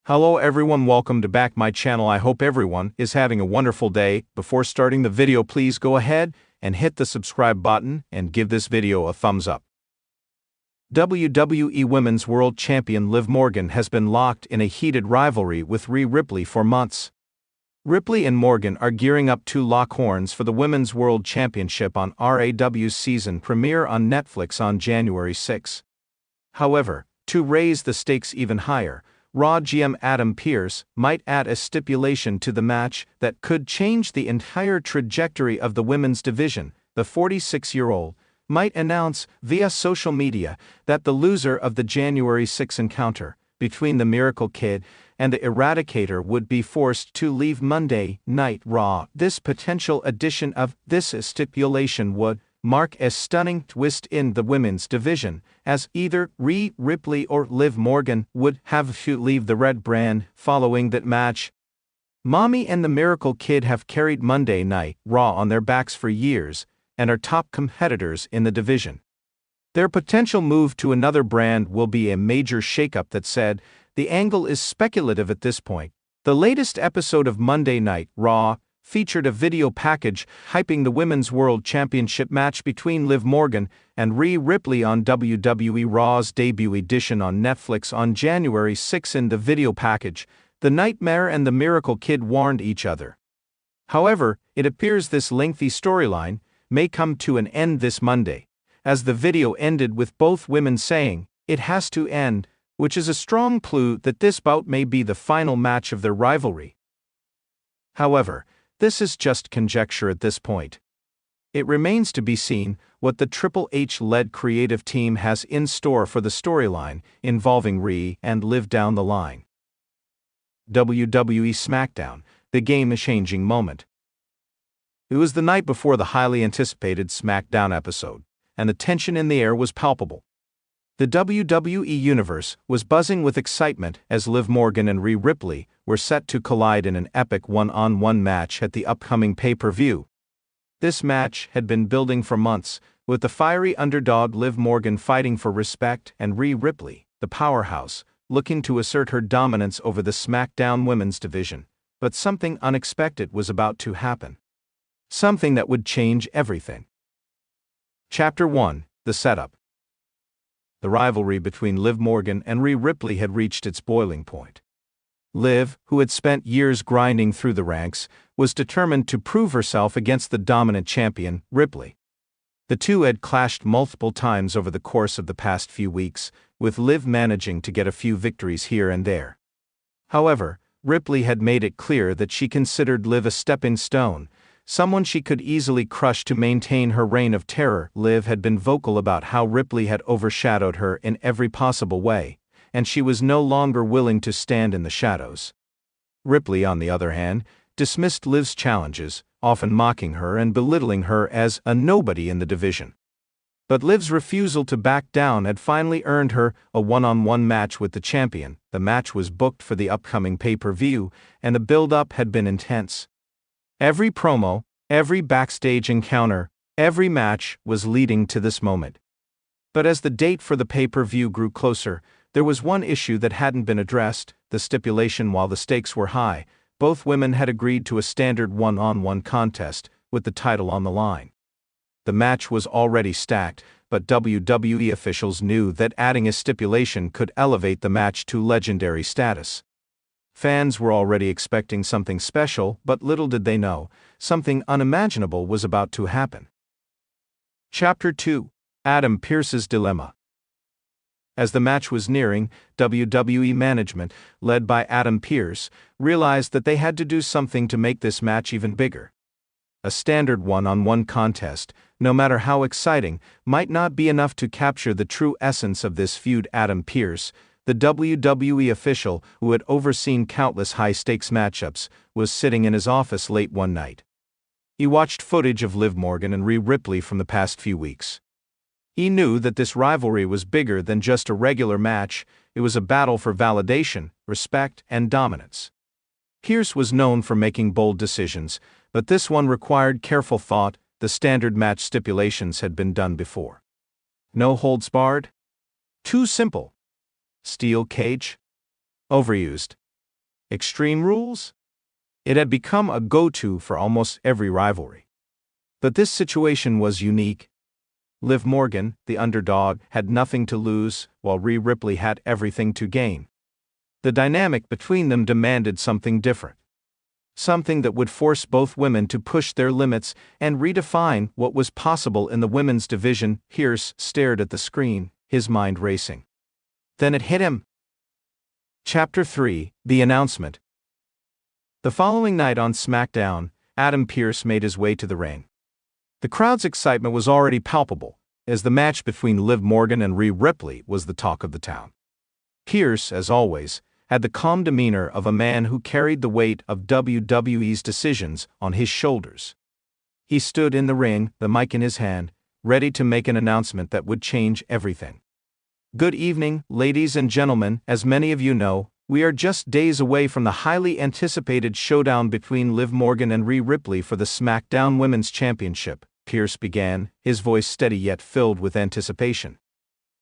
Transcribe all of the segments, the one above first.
Hello everyone, welcome to back my channel. I hope everyone is having a wonderful day. Before starting the video, please go ahead and hit the subscribe button and give this video a thumbs up. WWE Women's World Champion Liv Morgan has been locked in a heated rivalry with Rhea Ripley for months. Ripley and Morgan are gearing up to lock horns for the Women's World Championship on RAW's season premiere on Netflix on January 6. However, to raise the stakes even higher, Raw GM Adam Pearce might add a stipulation to the match that could change the entire trajectory of the women's division. The 46-year-old might announce via social media that the loser of the January 6 encounter between the Miracle Kid and the Eradicator would be forced to leave Monday Night Raw. This potential addition of this stipulation would mark a stunning twist in the women's division, as either Rhea Ripley or Liv Morgan would have to leave the red brand following that match. Mommy and the Miracle Kid have carried Monday Night Raw on their backs for years and are top competitors in the division. Their potential move to another brand will be a major shakeup. That said, the angle is speculative at this point. The latest episode of Monday Night Raw featured a video package hyping the Women's World Championship match between Liv Morgan and Rhea Ripley on WWE Raw's debut edition on Netflix on January 6. In the video package, the Nightmare and the Miracle Kid warned each other. However, it appears this lengthy storyline may come to an end this Monday, as the video ended with both women saying, "It has to end," which is a strong clue that this bout may be the final match of their rivalry. However, this is just conjecture at this point. It remains to be seen what the Triple H-led creative team has in store for the storyline involving Rhea and Liv down the line. WWE SmackDown, the game-changing moment. It was the night before the highly anticipated SmackDown episode, and the tension in the air was palpable. The WWE Universe was buzzing with excitement as Liv Morgan and Rhea Ripley were set to collide in an epic one-on-one match at the upcoming pay-per-view. This match had been building for months, with the fiery underdog Liv Morgan fighting for respect and Rhea Ripley, the powerhouse, looking to assert her dominance over the SmackDown women's division. But something unexpected was about to happen. Something that would change everything. Chapter 1: The Setup. The rivalry between Liv Morgan and Rhea Ripley had reached its boiling point. Liv, who had spent years grinding through the ranks, was determined to prove herself against the dominant champion, Ripley. The two had clashed multiple times over the course of the past few weeks, with Liv managing to get a few victories here and there. However, Ripley had made it clear that she considered Liv a stepping stone, someone she could easily crush to maintain her reign of terror. Liv had been vocal about how Ripley had overshadowed her in every possible way, and she was no longer willing to stand in the shadows. Ripley, on the other hand, dismissed Liv's challenges, often mocking her and belittling her as a nobody in the division. But Liv's refusal to back down had finally earned her a one-on-one match with the champion. The match was booked for the upcoming pay-per-view, and the build-up had been intense. Every promo, every backstage encounter, every match was leading to this moment. But as the date for the pay-per-view grew closer, there was one issue that hadn't been addressed: the stipulation. While the stakes were high, both women had agreed to a standard one-on-one contest, with the title on the line. The match was already stacked, but WWE officials knew that adding a stipulation could elevate the match to legendary status. Fans were already expecting something special, but little did they know, something unimaginable was about to happen. Chapter 2: Adam Pearce's Dilemma. As the match was nearing, WWE management, led by Adam Pearce, realized that they had to do something to make this match even bigger. A standard one-on-one contest, no matter how exciting, might not be enough to capture the true essence of this feud. Adam Pearce, the WWE official who had overseen countless high-stakes matchups, was sitting in his office late one night. He watched footage of Liv Morgan and Rhea Ripley from the past few weeks. He knew that this rivalry was bigger than just a regular match. It was a battle for validation, respect, and dominance. Pearce was known for making bold decisions, but this one required careful thought. The standard match stipulations had been done before. No holds barred? Too simple. Steel cage? Overused. Extreme Rules? It had become a go-to for almost every rivalry. But this situation was unique. Liv Morgan, the underdog, had nothing to lose, while Rhea Ripley had everything to gain. The dynamic between them demanded something different. Something that would force both women to push their limits and redefine what was possible in the women's division. Pearce stared at the screen, his mind racing. Then it hit him. Chapter 3: The Announcement. The following night on SmackDown, Adam Pearce made his way to the ring. The crowd's excitement was already palpable, as the match between Liv Morgan and Rhea Ripley was the talk of the town. Pearce, as always, had the calm demeanor of a man who carried the weight of WWE's decisions on his shoulders. He stood in the ring, the mic in his hand, ready to make an announcement that would change everything. Good evening, ladies and gentlemen. As many of you know, we are just days away from the highly anticipated showdown between Liv Morgan and Rhea Ripley for the SmackDown Women's Championship, Pearce began, his voice steady yet filled with anticipation.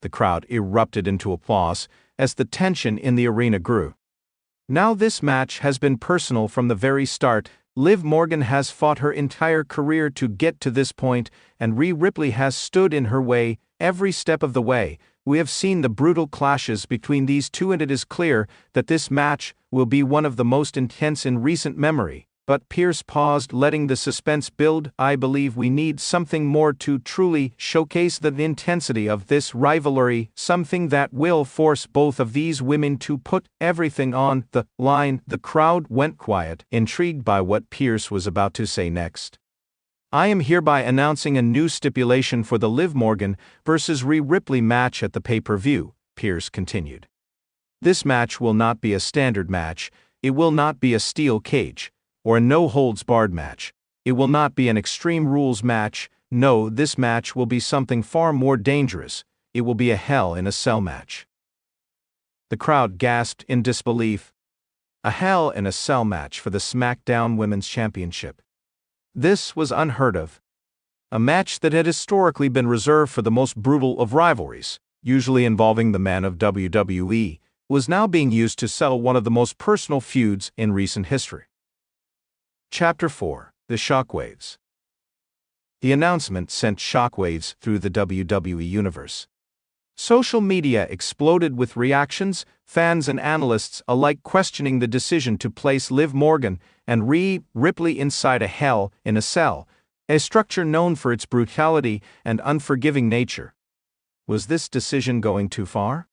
The crowd erupted into applause as the tension in the arena grew. Now this match has been personal from the very start. Liv Morgan has fought her entire career to get to this point, and Rhea Ripley has stood in her way every step of the way. We have seen the brutal clashes between these two, and it is clear that this match will be one of the most intense in recent memory. But Pearce paused, letting the suspense build. I believe we need something more to truly showcase the intensity of this rivalry, something that will force both of these women to put everything on the line. The crowd went quiet, intrigued by what Pearce was about to say next. I am hereby announcing a new stipulation for the Liv Morgan vs. Rhea Ripley match at the pay-per-view, Pearce continued. This match will not be a standard match, it will not be a steel cage, or a no-holds-barred match. It will not be an Extreme Rules match. No, this match will be something far more dangerous. It will be a Hell in a Cell match. The crowd gasped in disbelief. A Hell in a Cell match for the SmackDown Women's Championship. This was unheard of. A match that had historically been reserved for the most brutal of rivalries, usually involving the man of WWE, was now being used to settle one of the most personal feuds in recent history. Chapter 4: The Shockwaves. The announcement sent shockwaves through the WWE universe. Social media exploded with reactions, fans and analysts alike questioning the decision to place Liv Morgan and Rhea Ripley inside a Hell in a Cell, a structure known for its brutality and unforgiving nature. Was this decision going too far?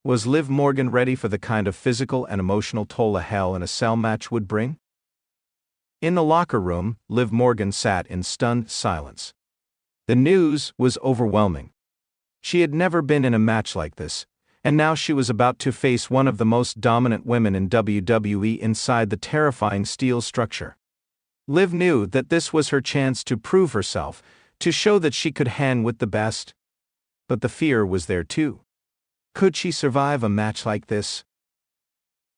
Was Liv Morgan ready for the kind of physical and emotional toll a Hell in a Cell match would bring? In the locker room, Liv Morgan sat in stunned silence. The news was overwhelming. She had never been in a match like this, and now she was about to face one of the most dominant women in WWE inside the terrifying steel structure. Liv knew that this was her chance to prove herself, to show that she could hang with the best. But the fear was there too. Could she survive a match like this?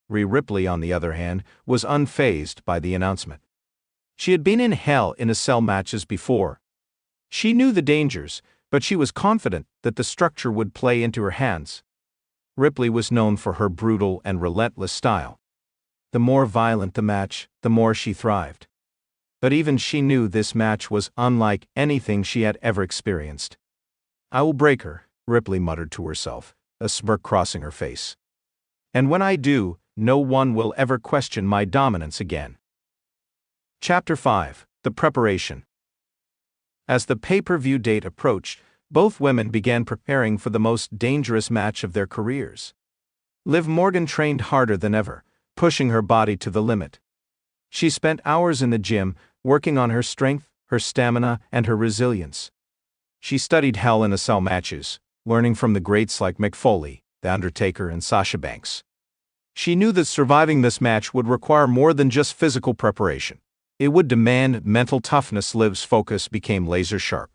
Rhea Ripley, on the other hand, was unfazed by the announcement. She had been in Hell in a Cell matches before. She knew the dangers, but she was confident that the structure would play into her hands. Ripley was known for her brutal and relentless style. The more violent the match, the more she thrived. But even she knew this match was unlike anything she had ever experienced. I will break her, Ripley muttered to herself, a smirk crossing her face. And when I do, no one will ever question my dominance again. Chapter 5: The Preparation. As the pay-per-view date approached, both women began preparing for the most dangerous match of their careers. Liv Morgan trained harder than ever, pushing her body to the limit. She spent hours in the gym, working on her strength, her stamina, and her resilience. She studied Hell in a Cell matches, learning from the greats like Mick Foley, The Undertaker, and Sasha Banks. She knew that surviving this match would require more than just physical preparation. It would demand mental toughness. Liv's focus became laser-sharp.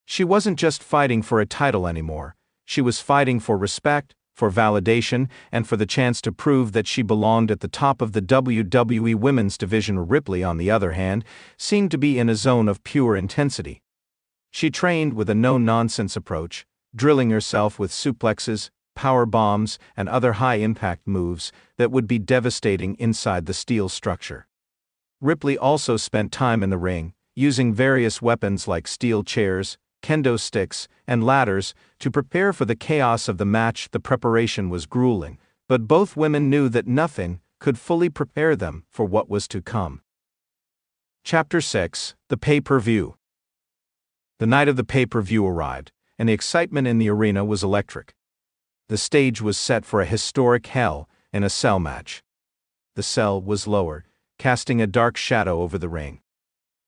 She wasn't just fighting for a title anymore, she was fighting for respect, for validation, and for the chance to prove that she belonged at the top of the WWE Women's division. Ripley, on the other hand, seemed to be in a zone of pure intensity. She trained with a no-nonsense approach, drilling herself with suplexes, power bombs and other high-impact moves that would be devastating inside the steel structure. Ripley also spent time in the ring, using various weapons like steel chairs, kendo sticks, and ladders to prepare for the chaos of the match. The preparation was grueling, but both women knew that nothing could fully prepare them for what was to come. Chapter 6: The Pay-Per-View. The night of the pay-per-view arrived, and the excitement in the arena was electric. The stage was set for a historic Hell in a Cell match. The cell was lowered, casting a dark shadow over the ring.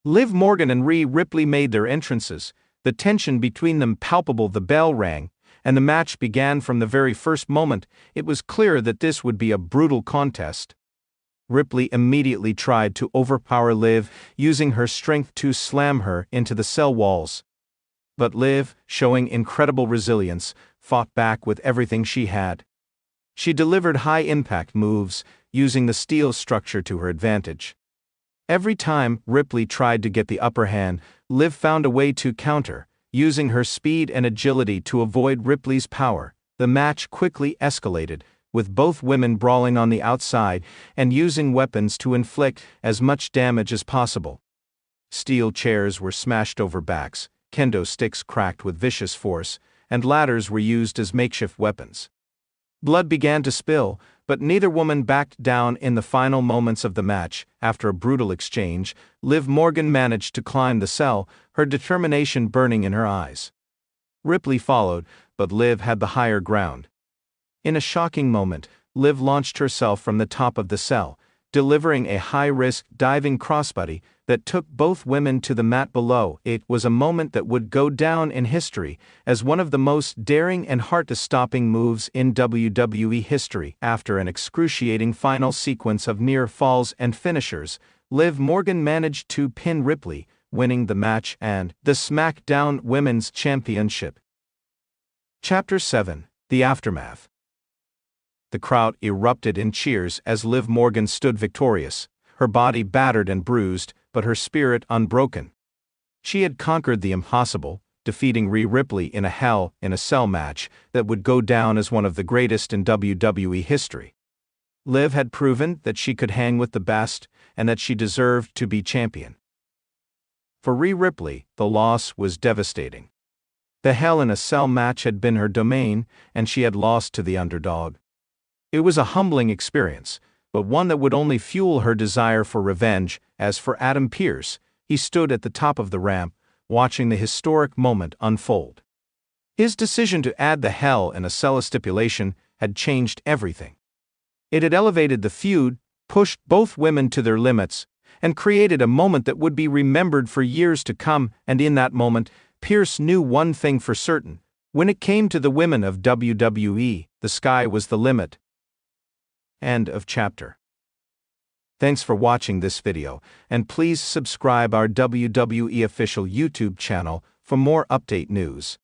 Liv Morgan and Rhea Ripley made their entrances, the tension between them palpable. The bell rang, and the match began. From the very first moment, it was clear that this would be a brutal contest. Ripley immediately tried to overpower Liv, using her strength to slam her into the cell walls. But Liv, showing incredible resilience, fought back with everything she had. She delivered high-impact moves, using the steel structure to her advantage. Every time Ripley tried to get the upper hand, Liv found a way to counter, using her speed and agility to avoid Ripley's power. The match quickly escalated, with both women brawling on the outside and using weapons to inflict as much damage as possible. Steel chairs were smashed over backs, kendo sticks cracked with vicious force, and ladders were used as makeshift weapons. Blood began to spill, but neither woman backed down. In the final moments of the match, after a brutal exchange, Liv Morgan managed to climb the cell, her determination burning in her eyes. Ripley followed, but Liv had the higher ground. In a shocking moment, Liv launched herself from the top of the cell, delivering a high-risk diving crossbody that took both women to the mat below. It was a moment that would go down in history as one of the most daring and heart-stopping moves in WWE history. After an excruciating final sequence of near falls and finishers, Liv Morgan managed to pin Ripley, winning the match and the SmackDown Women's Championship. Chapter 7: The Aftermath. The crowd erupted in cheers as Liv Morgan stood victorious, her body battered and bruised, but her spirit unbroken. She had conquered the impossible, defeating Rhea Ripley in a Hell in a Cell match that would go down as one of the greatest in WWE history. Liv had proven that she could hang with the best and that she deserved to be champion. For Rhea Ripley, the loss was devastating. The Hell in a Cell match had been her domain, and she had lost to the underdog. It was a humbling experience, but one that would only fuel her desire for revenge. As for Adam Pearce, he stood at the top of the ramp, watching the historic moment unfold. His decision to add the Hell in a Cell stipulation had changed everything. It had elevated the feud, pushed both women to their limits, and created a moment that would be remembered for years to come. And in that moment, Pearce knew one thing for certain: when it came to the women of WWE, the sky was the limit. End of chapter. Thanks for watching this video, and please subscribe our WWE official YouTube channel for more update news.